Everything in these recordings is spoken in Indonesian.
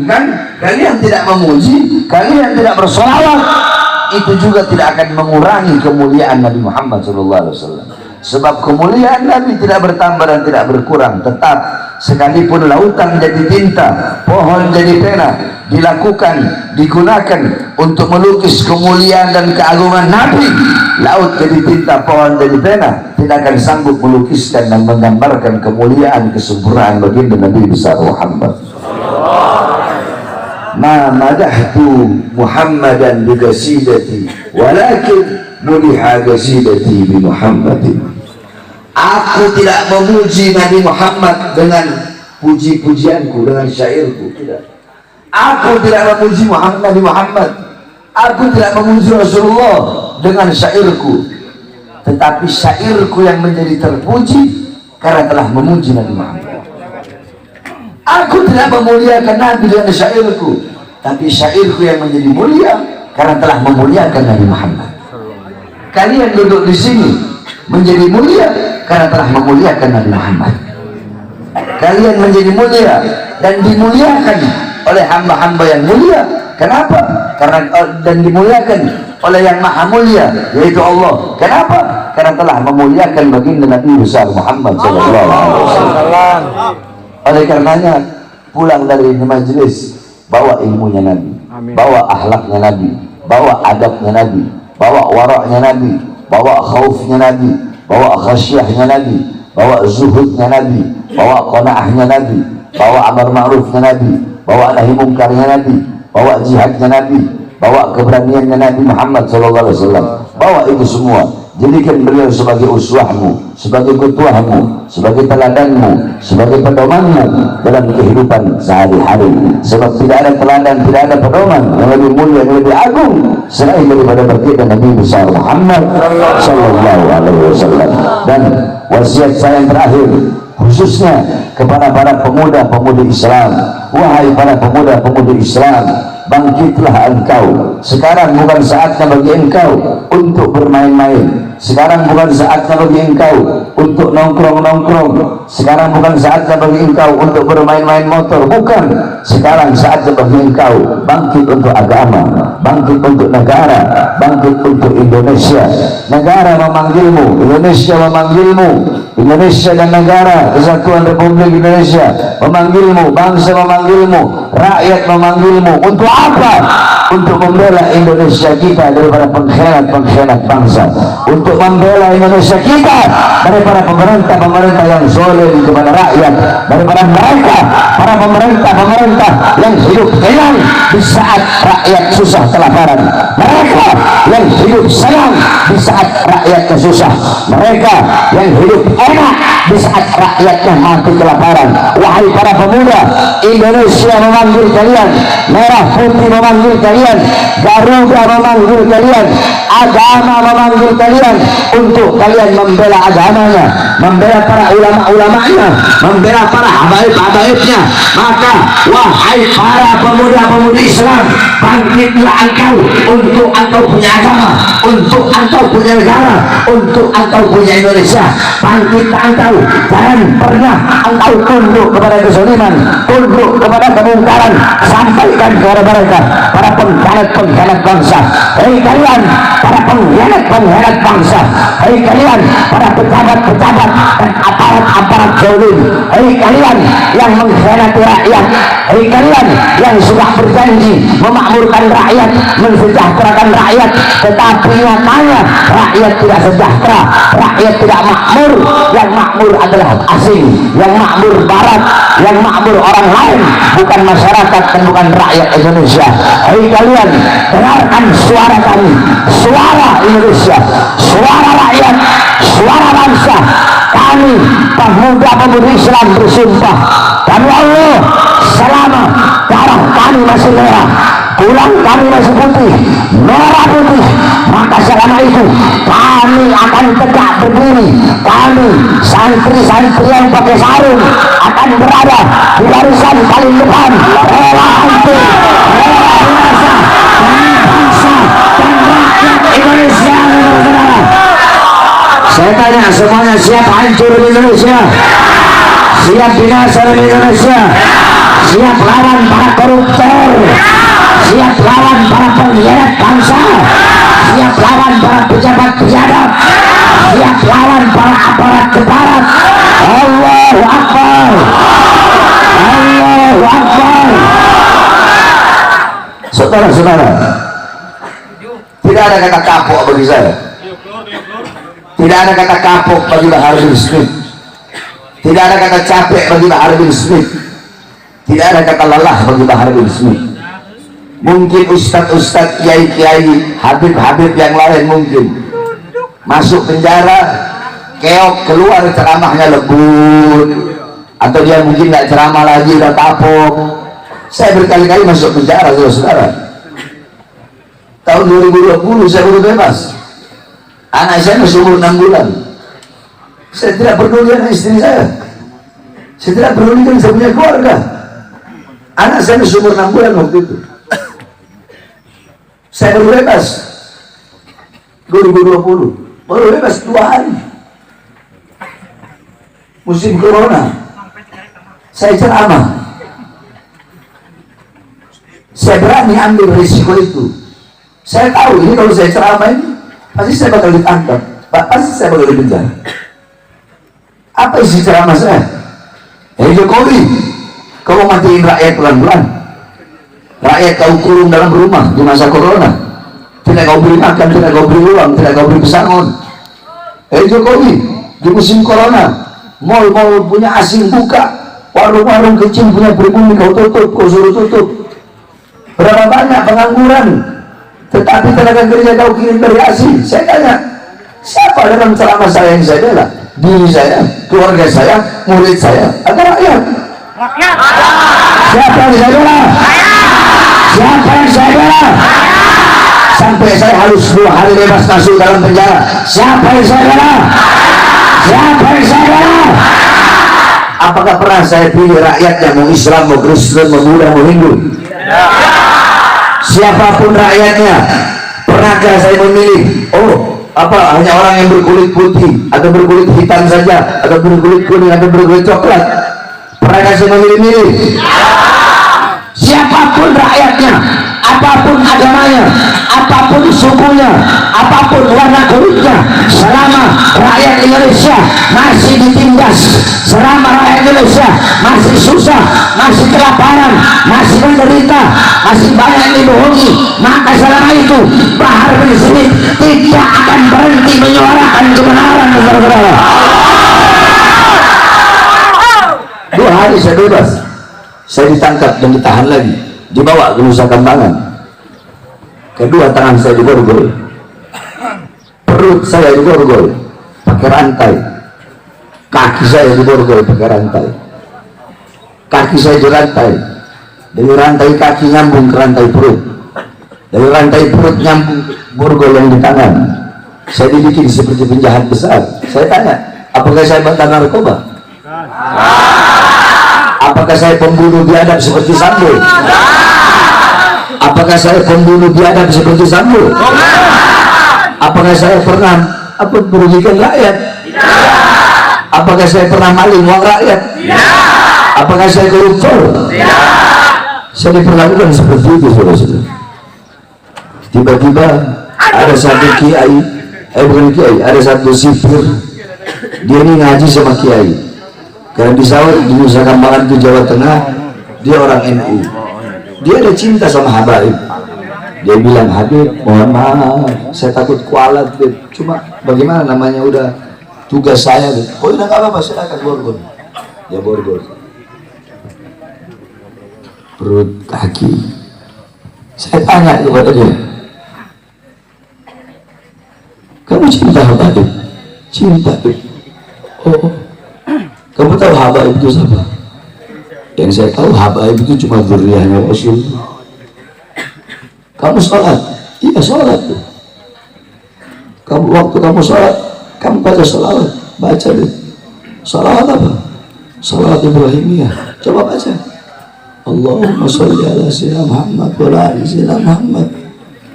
kan kalian tidak memuji, kalian tidak bersolawat, itu juga tidak akan mengurangi kemuliaan Nabi Muhammad SAW. Sebab kemuliaan Nabi tidak bertambah dan tidak berkurang, tetap. Sekalipun lautan jadi tinta, pohon jadi pena, dilakukan, digunakan untuk melukis kemuliaan dan keagungan Nabi, laut jadi tinta, pohon jadi pena, tidak akan sanggup melukiskan dan menggambarkan kemuliaan, kesempurnaan baginda Nabi besar Muhammad. Ma madahtu Muhammadan bi qasidati walakin muliha qasidati bi Muhammadin. Aku tidak memuji Nabi Muhammad dengan puji-pujianku, dengan syairku, tidak. Aku tidak memuji Nabi Muhammad, aku tidak memuji Rasulullah dengan syairku, tetapi syairku yang menjadi terpuji karena telah memuji Nabi Muhammad. Aku tidak memuliakan Nabi dengan syairku, tapi syairku yang menjadi mulia karena telah memuliakan Nabi Muhammad. Kalian duduk di sini menjadi mulia karena telah memuliakan Nabi Muhammad. Kalian menjadi mulia dan dimuliakan oleh hamba-hamba yang mulia. Kenapa? Karena dan dimuliakan oleh yang maha mulia, yaitu Allah. Kenapa? Karena telah memuliakan baginda Nabi besar Muhammad SAW. Oleh karenanya, pulang dari majelis, bawa ilmunya Nabi, bawa akhlaknya Nabi, bawa adabnya Nabi, bawa waraknya Nabi, bawa khaufnya Nabi, bawa khasyahnya Nabi, bawa zuhudnya Nabi, bawa qanaahnya Nabi, bawa amar ma'rufnya Nabi, bawa nahi mungkarnya Nabi, bawa jihadnya Nabi, bawa keberaniannya Nabi Muhammad SAW. Bawa itu semua, jadikan beliau sebagai uswahmu, sebagai ketuamu, sebagai teladanmu, sebagai pedomanmu dalam kehidupan sehari-hari. Sebab tidak ada teladan, tidak ada pedoman yang lebih mulia, yang lebih agung selain daripada baginda Nabi besar Muhammad SAW. Dan wasiat saya yang terakhir, khususnya kepada para pemuda-pemudi Islam, wahai para pemuda-pemudi Islam, bangkitlah engkau. Sekarang bukan saatnya bagi engkau untuk bermain-main. Sekarang bukan saatnya bagi engkau untuk nongkrong-nongkrong. Sekarang bukan saatnya bagi engkau untuk bermain-main motor. Bukan. Sekarang saatnya bagi engkau bangkit untuk agama, bangkit untuk negara, bangkit untuk Indonesia. Negara memanggilmu, Indonesia memanggilmu, Indonesia dan negara Kesatuan Republik Indonesia memanggilmu, bangsa memanggilmu, rakyat memanggilmu. Untuk apa? Untuk membela Indonesia kita daripada pengkhianat-pengkhianat bangsa, untuk membela Indonesia kita daripada pemerintah-pemerintah yang zalim kepada rakyat, daripada mereka para pemerintah-pemerintah yang hidup tenang di saat rakyat susah kelaparan, mereka yang hidup senang di saat rakyatnya susah, mereka yang hidup enak di saat rakyatnya mati kelaparan. Wahai para pemuda, Indonesia memanggil kalian, merah putih memanggil kalian, Garuda memanggil kalian, agama memanggil kalian untuk kalian membela agamanya, membela para ulama-ulamanya, membela para habaib-habaibnya. Maka wahai para pemuda-pemudi Islam, bangkitlah engkau untuk engkau punya agama, untuk engkau punya negara, untuk engkau punya Indonesia. Bangkitlah engkau, jangan pernah engkau tunduk kepada kezaliman, tunduk kepada kemungkaran. Sampaikan kepada mereka, para pengkhianat bangsa, hei kalian para pengkhianat bangsa, hei kalian para pejabat-pejabat dan aparat-aparat zalim, hei kalian yang mengkhianati rakyat, hei kalian yang sudah berjanji memakmurkan rakyat, mensejahterakan rakyat, tetapi nyatanya rakyat tidak sejahtera, rakyat tidak makmur. Yang makmur adalah asing, yang makmur barat, yang makmur orang lain, bukan masyarakat dan bukan rakyat Indonesia. Hei kalian, dengarkan suara kami, suara Indonesia, suara rakyat, suara bangsa. Kami pemuda-pemudi Islam bersumpah demi Allah, selama darah kami masih merah, tulang kami masih putih, merah putih, maka selama itu kami akan tegak berdiri. Kami santri-santri yang pakai sarung akan berada di barisan paling depan, rela hancur, rela binasa demi bangsa dan rakyat Indonesia. Saya tanya semuanya, siap hancur di Indonesia? Siap binasa di Indonesia? Siap lawan para koruptor? barat ke barat. Allahu Akbar, Allahu Akbar. Saudara-saudara, tidak ada kata kapok bagi saya, tidak ada kata kapok bagi Bahar bin Smith, tidak ada kata capek bagi Bahar bin Smith, tidak ada kata lelah bagi Bahar bin Smith. Mungkin ustadz-ustadz, kiai-kiai, habib-habib yang lain mungkin masuk penjara, keok, keluar ceramahnya lembut, atau dia mungkin nggak ceramah lagi, udah kapok. Saya berkali-kali masuk penjara, saudara. Tahun 2020 saya baru bebas. Anak saya masih umur 6 bulan. Saya tidak peduli dengan istri saya, saya tidak peduli dengan saya punya keluarga. Anak saya masih umur 6 bulan waktu itu. Saya baru bebas 2020, baru bebas 2 hari. Musim corona, saya ceramah. Saya berani ambil risiko itu. Saya tahu ini kalau saya ceramah ini pasti saya bakal ditangkap, pasti saya bakal dipenjara. Apa isi ceramah saya? Jokowi, kau matiin rakyat pelan-pelan. Rakyat kau kurung dalam rumah di masa corona, tidak kau beri makan, tidak kau beri uang, tidak kau beri pesangon. Jokowi, di musim corona, mal-mal punya asing buka, warung-warung kecil punya pribumi kau tutup, kau suruh tutup. Berapa banyak pengangguran, tetapi tenaga kerja kau kirim dari asing. Saya tanya, siapa dalam ceramah saya yang saya bela? Diri saya, keluarga saya, murid saya, atau rakyat? Siapa yang saya bela? Siapa yang saya bela? Sampai saya harus 2 hari bebas masuk dalam penjara. Siapa yang saya bela? Siapa yang saya bela? Apakah pernah saya pilih rakyat yang mau Islam, mau Kristen, mau Buddha, mau Hindu? Siapapun rakyatnya, pernahkah saya memilih hanya orang yang berkulit putih atau berkulit hitam saja, atau berkulit kuning atau berkulit coklat? Pernahkah saya memilih-milih? Siapapun rakyatnya, apapun agamanya, apapun sukunya, apapun warna kulitnya, selama rakyat Indonesia masih ditindas, selama rakyat Indonesia masih susah, masih kelaparan, masih menderita, masih banyak yang dibohongi, maka selama itu Bahar bin Smith tidak akan berhenti menyuarakan kebenaran, saudara-saudara. 2 hari saya bebas. Saya ditangkap dan ditahan lagi, dibawa ke Nusa Kambangan. Kedua tangan saya diborgol, perut saya diborgol pakai rantai, kaki saya diborgol pakai rantai, kaki saya dirantai, dari rantai kaki nyambung ke rantai perut, dari rantai perut nyambung borgol yang di tangan. Saya dibikin seperti penjahat besar. Saya tanya, apakah saya mantan narkoba? Apakah saya pembunuh biadab seperti Sambo? Apakah saya pembunuh biadab seperti Sambo? Apakah saya pernah merugikan rakyat? Apakah saya pernah maling uang rakyat? Apakah saya koruptor? Saya diperlakukan seperti itu, saudara-saudara. Tiba-tiba ada satu kiai, bukan kiai, ada satu sipir, dia ini ngaji sama kiai. Karena di sawah di Nusa Kambangan itu Jawa Tengah, dia orang NU. Dia ada cinta sama Habib. Dia bilang, Habib, mohon maaf, saya takut kualat. Cuma bagaimana namanya udah tugas saya. Oh udah nggak apa-apa, silakan borgol. Ya borgol. Perut, kaki. Saya tanya kepada dia, kamu cinta Habib? Cinta. Oh. Kamu tahu Habaib itu siapa? Yang saya tahu Habaib itu cuma dzurriyyahnya Rasul. Kamu sholat? Iya sholat. Waktu kamu sholat, kamu baca sholawat. Baca deh. Sholawat apa? Sholawat Ibrahimiyah. Coba baca. Allahumma sholli ala sayyidina Muhammad wa ala ali sayyidina Muhammad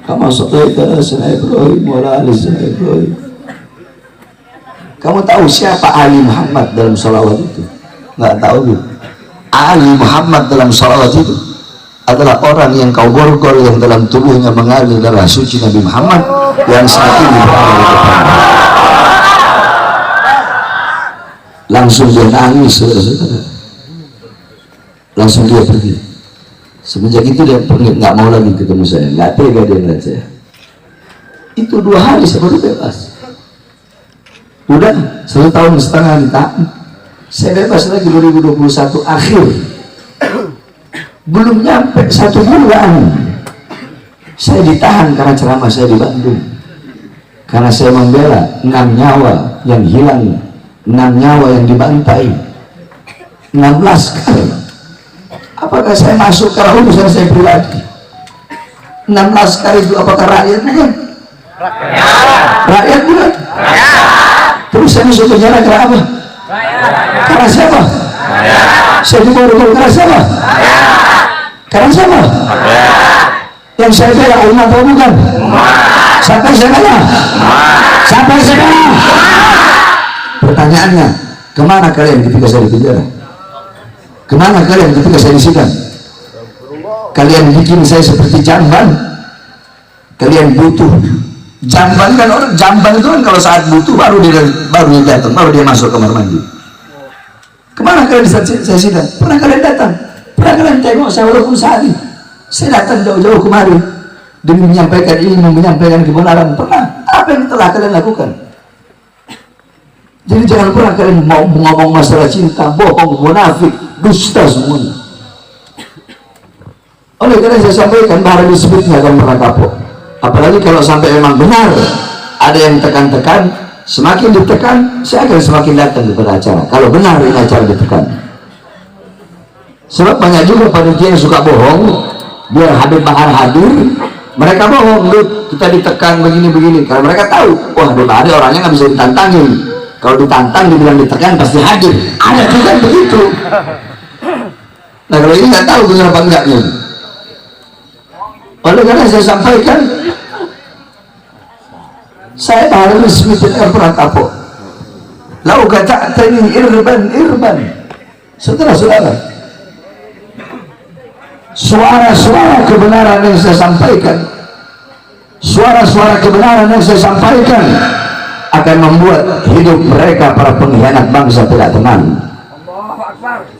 kama shallaita ala sayyidina Ibrahim wa ala ali sayyidina Ibrahim. Kamu tahu siapa Ali Muhammad dalam salawat itu? Nggak tahu. Ali Muhammad dalam salawat itu adalah orang yang kau borgol, yang dalam tubuhnya mengalir darah suci Nabi Muhammad yang saat ini berada di depan. Langsung dia nangis, saudara-saudara. Langsung dia pergi. Semenjak itu dia pergi, nggak mau lagi ketemu saya, nggak tega dia ngeliat saya. Itu 2 hari saya baru bebas. Udah 1,5 tahun ditahan. Saya bebas lagi 2021 akhir. Belum nyampe 1 bulan saya ditahan karena ceramah saya di Bandung, karena saya membela 6 nyawa yang hilang, 6 nyawa yang dibantai, 6 laskar. Apakah saya masuk ke urusan saya pribadi? 6 laskar itu apakah rakyat bukan? Rakyat bukan? Terus saya masuk penjara karena apa? Karena siapa? Saya dibawa karena siapa? Karena siapa? Yang saya bela umat atau bukan? Siapa yang saya bela? Siapa yang saya bela? Pertanyaannya, kemana kalian ketika saya di penjara? Kemana kalian ketika saya disidang? Kalian bikin saya seperti jamban. Kalian butuh. Jamban kan orang, jamban itu kan kalau saat butuh baru dia datang, baru dia masuk kamar mandi. Kemana kalian saya sidang? Pernah kalian datang? Pernah kalian tengok saya walaupun sehari? Saya datang jauh-jauh kemari demi menyampaikan ilmu, menyampaikan kebenaran. Pernah? Apa yang telah kalian lakukan? Jadi jangan pernah kalian mau ngomong masalah cinta, bohong, munafik, dusta semuanya. Oleh karena saya sampaikan bahwa disebut nggak akan pernah kapok. Apalagi kalau sampai memang benar ada yang tekan-tekan, semakin ditekan saya akan semakin datang kepada acara. Kalau benar ini acara ditekan. Sebab banyak juga panitia yang suka bohong, biar Habib Bahar hadir, mereka bohong, kita ditekan begini-begini, karena mereka tahu, wah Habib Bahar orangnya nggak bisa ditantangin. Kalau ditantang dibilang ditekan pasti hadir. Ada juga begitu. Nah kalau ini nggak tahu benar apa enggaknya. Oleh karena saya sampaikan, saya harus tidak pernah kapok. Lau kata tadi irban. Saudara-saudara, suara-suara kebenaran yang saya sampaikan, suara-suara kebenaran yang saya sampaikan akan membuat hidup mereka para pengkhianat bangsa tidak tenang.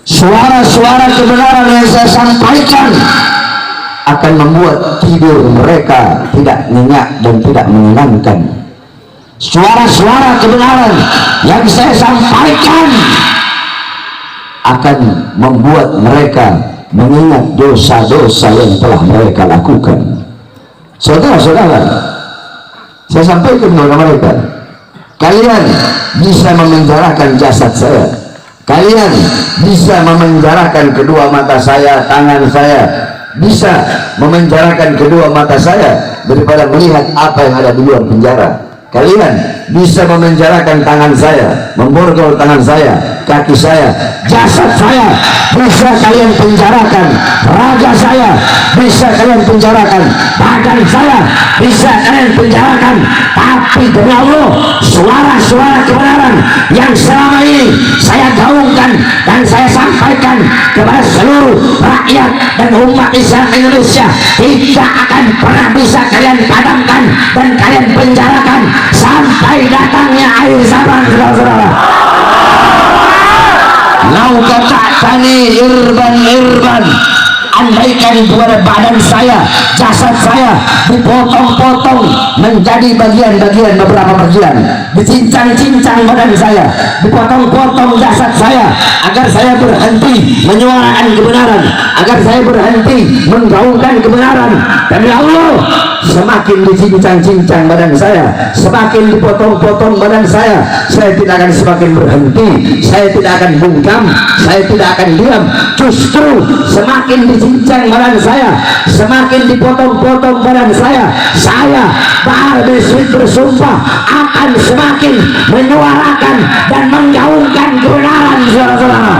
Suara-suara kebenaran yang saya sampaikan akan membuat tidur mereka tidak nyenyak dan tidak menyenangkan. Suara-suara kebenaran yang saya sampaikan akan membuat mereka mengingat dosa-dosa yang telah mereka lakukan. Saudara-saudara, saya sampaikan kepada mereka, kalian bisa memenjarakan jasad saya, kalian bisa memenjarakan kedua mata saya, tangan saya, bisa memenjarakan kedua mata saya daripada melihat apa yang ada di luar penjara. Kalian bisa memenjarakan tangan saya, memborgol tangan saya, kaki saya, jasad saya bisa kalian penjarakan, raga saya bisa kalian penjarakan, badan saya bisa kalian penjarakan. Tapi demi Allah, suara-suara kebenaran yang selama ini saya gaungkan dan saya sampaikan kepada seluruh rakyat dan umat Islam Indonesia tidak akan pernah bisa kalian padamkan dan kalian penjarakan sampai datangnya akhir zaman, saudara-saudara. Lau kata tani irban, andaikan kepada badan saya, jasad saya dipotong-potong menjadi bagian-bagian, beberapa bagian, dicincang-cincang badan saya, dipotong-potong jasad saya, agar saya berhenti menyuarakan kebenaran, agar saya berhenti menggaungkan kebenaran. Demi Allah, semakin dicincang-cincang badan saya, semakin dipotong-potong badan saya tidak akan semakin berhenti, saya tidak akan bungkam, saya tidak akan diam. Justru semakin dicincang badan saya, semakin dipotong-potong badan saya Bahar bin Smith bersumpah akan semakin menyuarakan dan menggaungkan kebenaran, saudara-saudara.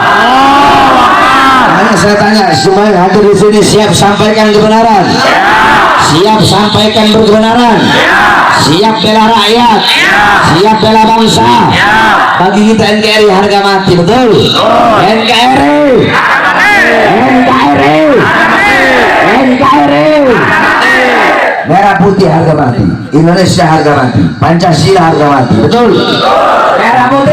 Saya tanya, semua yang hadir di sini siap sampaikan kebenaran? Siap sampaikan kebenaran? Siap bela rakyat? Siap bela bangsa? Bagi kita NKRI harga mati, betul? NKRI merah putih harga mati, Indonesia harga mati, Pancasila harga mati, betul? Merah putih